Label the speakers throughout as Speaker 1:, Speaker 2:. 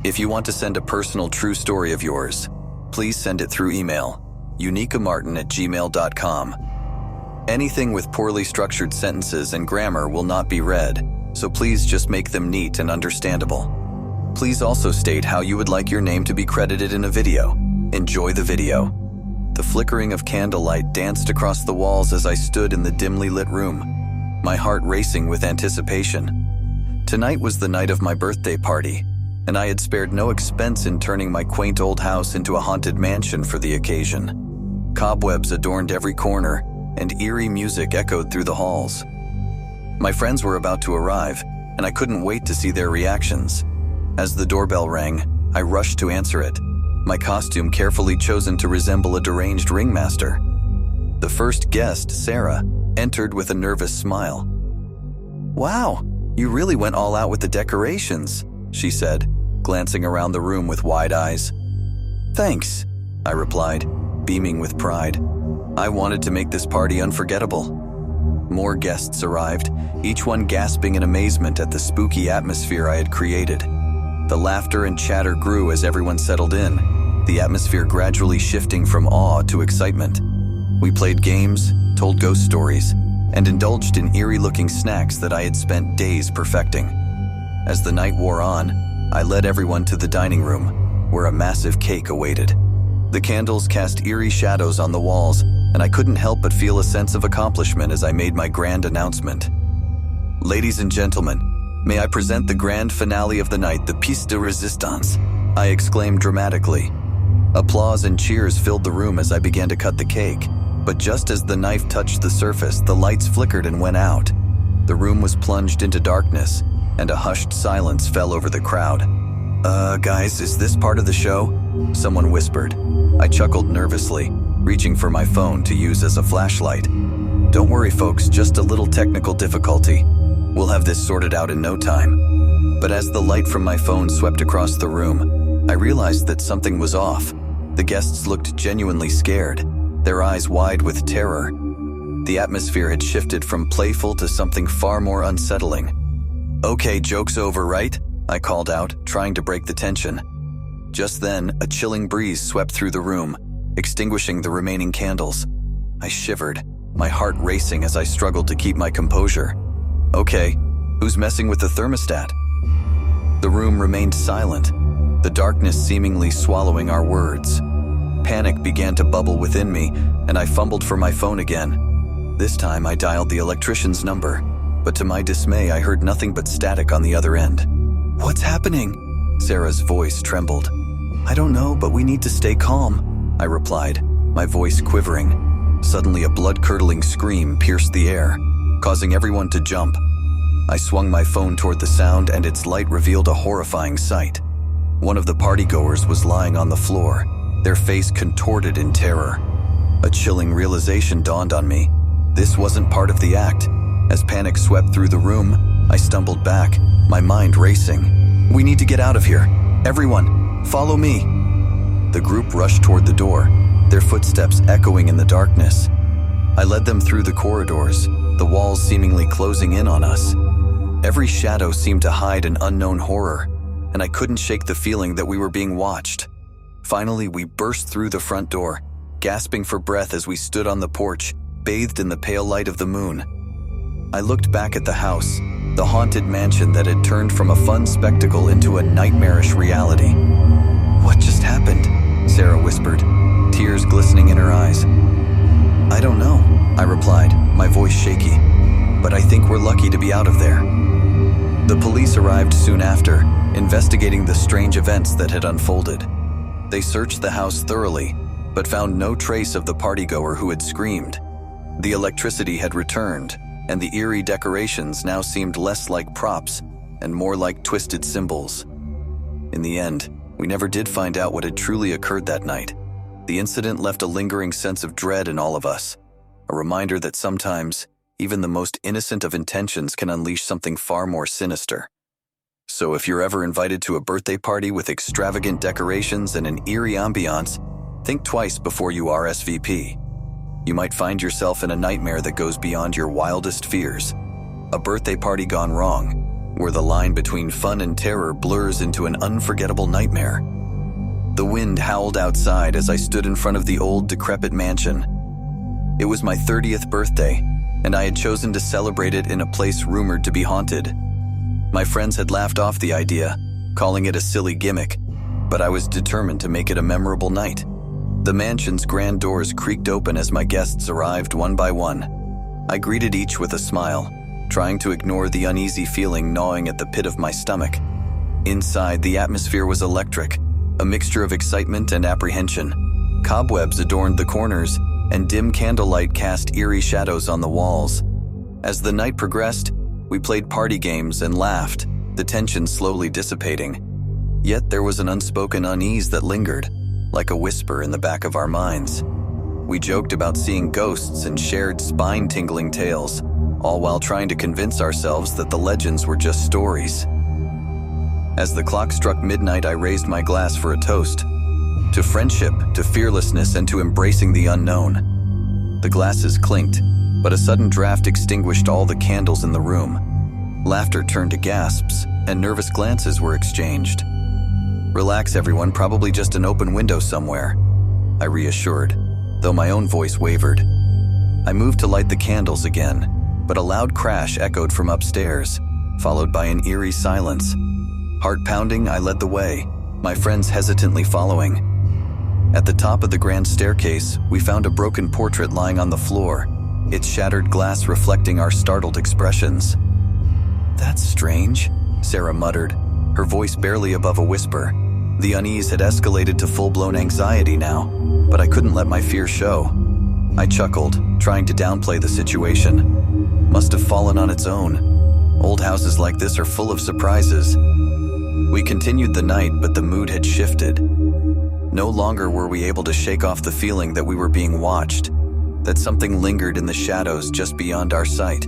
Speaker 1: If you want to send a personal true story of yours, please send it through email, unicamartin@gmail.com. Anything with poorly structured sentences and grammar will not be read, so please just make them neat and understandable. Please also state how you would like your name to be credited in a video. Enjoy the video. The flickering of candlelight danced across the walls as I stood in the dimly lit room, my heart racing with anticipation. Tonight was the night of my birthday party, and I had spared no expense in turning my quaint old house into a haunted mansion for the occasion. Cobwebs adorned every corner, and eerie music echoed through the halls. My friends were about to arrive, and I couldn't wait to see their reactions. As the doorbell rang, I rushed to answer it, my costume carefully chosen to resemble a deranged ringmaster. The first guest, Sarah, entered with a nervous smile. "Wow, you really went all out with the decorations," she said, glancing around the room with wide eyes. "Thanks," I replied, beaming with pride. I wanted to make this party unforgettable. More guests arrived, each one gasping in amazement at the spooky atmosphere I had created. The laughter and chatter grew as everyone settled in, the atmosphere gradually shifting from awe to excitement. We played games, told ghost stories, and indulged in eerie-looking snacks that I had spent days perfecting. As the night wore on, I led everyone to the dining room, where a massive cake awaited. The candles cast eerie shadows on the walls, and I couldn't help but feel a sense of accomplishment as I made my grand announcement. "Ladies and gentlemen, may I present the grand finale of the night, the pièce de résistance," I exclaimed dramatically. Applause and cheers filled the room as I began to cut the cake, but just as the knife touched the surface, the lights flickered and went out. The room was plunged into darkness, and a hushed silence fell over the crowd. Guys, is this part of the show?" someone whispered. I chuckled nervously, reaching for my phone to use as a flashlight. "Don't worry, folks, just a little technical difficulty. We'll have this sorted out in no time." But as the light from my phone swept across the room, I realized that something was off. The guests looked genuinely scared, their eyes wide with terror. The atmosphere had shifted from playful to something far more unsettling. "Okay, joke's over, right?" I called out, trying to break the tension. Just then, a chilling breeze swept through the room, extinguishing the remaining candles. I shivered, my heart racing as I struggled to keep my composure. "Okay, who's messing with the thermostat?" The room remained silent, the darkness seemingly swallowing our words. Panic began to bubble within me, and I fumbled for my phone again. This time I dialed the electrician's number, but to my dismay I heard nothing but static on the other end. "What's happening?" Sarah's voice trembled. "I don't know, but we need to stay calm," I replied, my voice quivering. Suddenly a blood-curdling scream pierced the air, causing everyone to jump. I swung my phone toward the sound, and its light revealed a horrifying sight. One of the partygoers was lying on the floor, their face contorted in terror. A chilling realization dawned on me. This wasn't part of the act. As panic swept through the room, I stumbled back, my mind racing. "We need to get out of here. Everyone, follow me." The group rushed toward the door, their footsteps echoing in the darkness. I led them through the corridors, the walls seemingly closing in on us. Every shadow seemed to hide an unknown horror, and I couldn't shake the feeling that we were being watched. Finally, we burst through the front door, gasping for breath as we stood on the porch, bathed in the pale light of the moon. I looked back at the house, the haunted mansion that had turned from a fun spectacle into a nightmarish reality. "What just happened?" Sarah whispered, tears glistening in her eyes. "I don't know," I replied, my voice shaky, "but I think we're lucky to be out of there." The police arrived soon after, investigating the strange events that had unfolded. They searched the house thoroughly, but found no trace of the partygoer who had screamed. The electricity had returned, and the eerie decorations now seemed less like props and more like twisted symbols. In the end, we never did find out what had truly occurred that night. The incident left a lingering sense of dread in all of us, a reminder that sometimes even the most innocent of intentions can unleash something far more sinister. So if you're ever invited to a birthday party with extravagant decorations and an eerie ambiance, think twice before you RSVP. You might find yourself in a nightmare that goes beyond your wildest fears. A birthday party gone wrong. where the line between fun and terror blurs into an unforgettable nightmare. The wind howled outside as I stood in front of the old, decrepit mansion. It was my 30th birthday, and I had chosen to celebrate it in a place rumored to be haunted. My friends had laughed off the idea, calling it a silly gimmick, but I was determined to make it a memorable night. The mansion's grand doors creaked open as my guests arrived one by one. I greeted each with a smile, trying to ignore the uneasy feeling gnawing at the pit of my stomach. Inside, the atmosphere was electric, a mixture of excitement and apprehension. Cobwebs adorned the corners, and dim candlelight cast eerie shadows on the walls. As the night progressed, we played party games and laughed, the tension slowly dissipating. Yet there was an unspoken unease that lingered, like a whisper in the back of our minds. We joked about seeing ghosts and shared spine-tingling tales, all while trying to convince ourselves that the legends were just stories. As the clock struck midnight, I raised my glass for a toast. To friendship, to fearlessness, and to embracing the unknown. The glasses clinked, but a sudden draft extinguished all the candles in the room. Laughter turned to gasps, and nervous glances were exchanged. "Relax, everyone, probably just an open window somewhere," I reassured, though my own voice wavered. I moved to light the candles again, but a loud crash echoed from upstairs, followed by an eerie silence. Heart pounding, I led the way, my friends hesitantly following. At the top of the grand staircase, we found a broken portrait lying on the floor, its shattered glass reflecting our startled expressions. "That's strange," Sarah muttered, her voice barely above a whisper. The unease had escalated to full-blown anxiety now, but I couldn't let my fear show. I chuckled, trying to downplay the situation. Must have fallen on its own. Old houses like this are full of surprises. We continued the night, but the mood had shifted. No longer were we able to shake off the feeling that we were being watched, that something lingered in the shadows just beyond our sight.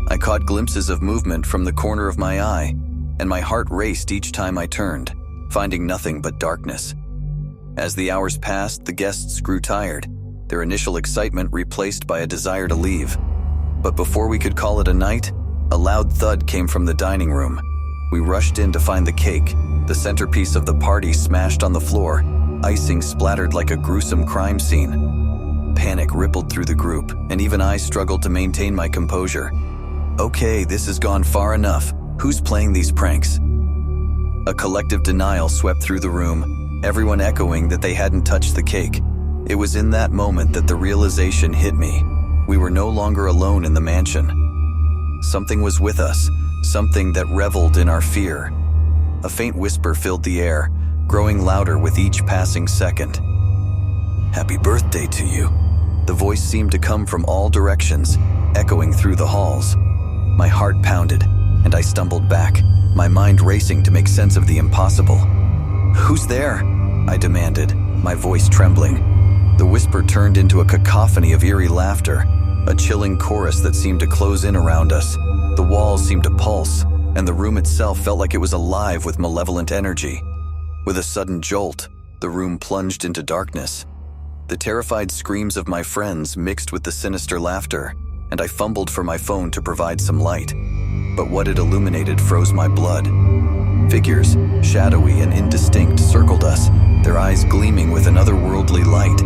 Speaker 1: I caught glimpses of movement from the corner of my eye, and my heart raced each time I turned, finding nothing but darkness. As the hours passed, the guests grew tired, their initial excitement replaced by a desire to leave. But before we could call it a night, a loud thud came from the dining room. We rushed in to find the cake, the centerpiece of the party, smashed on the floor, icing splattered like a gruesome crime scene. Panic rippled through the group, and even I struggled to maintain my composure. "Okay, this has gone far enough. Who's playing these pranks?" A collective denial swept through the room, everyone echoing that they hadn't touched the cake. It was in that moment that the realization hit me. We were no longer alone in the mansion. Something was with us, something that reveled in our fear. A faint whisper filled the air, growing louder with each passing second. "Happy birthday to you." The voice seemed to come from all directions, echoing through the halls. My heart pounded, and I stumbled back, my mind racing to make sense of the impossible. "Who's there?" I demanded, my voice trembling. The whisper turned into a cacophony of eerie laughter, a chilling chorus that seemed to close in around us. The walls seemed to pulse, and the room itself felt like it was alive with malevolent energy. With a sudden jolt, the room plunged into darkness. The terrified screams of my friends mixed with the sinister laughter, and I fumbled for my phone to provide some light. But what it illuminated froze my blood. Figures, shadowy and indistinct, circled us, their eyes gleaming with an otherworldly light.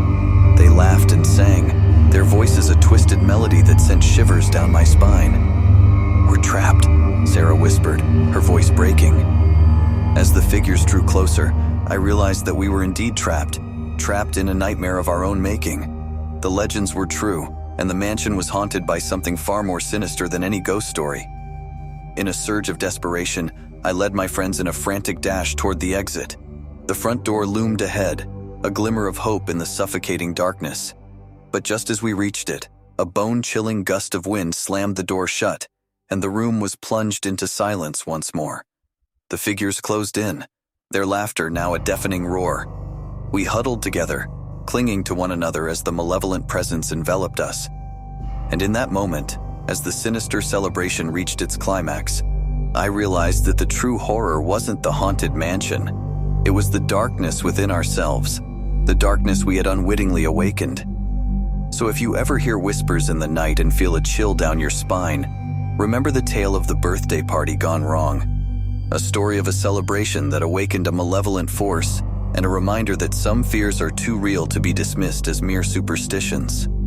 Speaker 1: They laughed and sang, their voices a twisted melody that sent shivers down my spine. "We're trapped," Sarah whispered, her voice breaking. As the figures drew closer, I realized that we were indeed trapped in a nightmare of our own making. The legends were true, and the mansion was haunted by something far more sinister than any ghost story. In a surge of desperation, I led my friends in a frantic dash toward the exit. The front door loomed ahead, a glimmer of hope in the suffocating darkness. But just as we reached it, a bone-chilling gust of wind slammed the door shut, and the room was plunged into silence once more. The figures closed in, their laughter now a deafening roar. We huddled together, clinging to one another as the malevolent presence enveloped us. And in that moment, as the sinister celebration reached its climax, I realized that the true horror wasn't the haunted mansion. It was the darkness within ourselves, the darkness we had unwittingly awakened. So if you ever hear whispers in the night and feel a chill down your spine, Remember the tale of the birthday party gone wrong, a story of a celebration that awakened a malevolent force, and a reminder that some fears are too real to be dismissed as mere superstitions.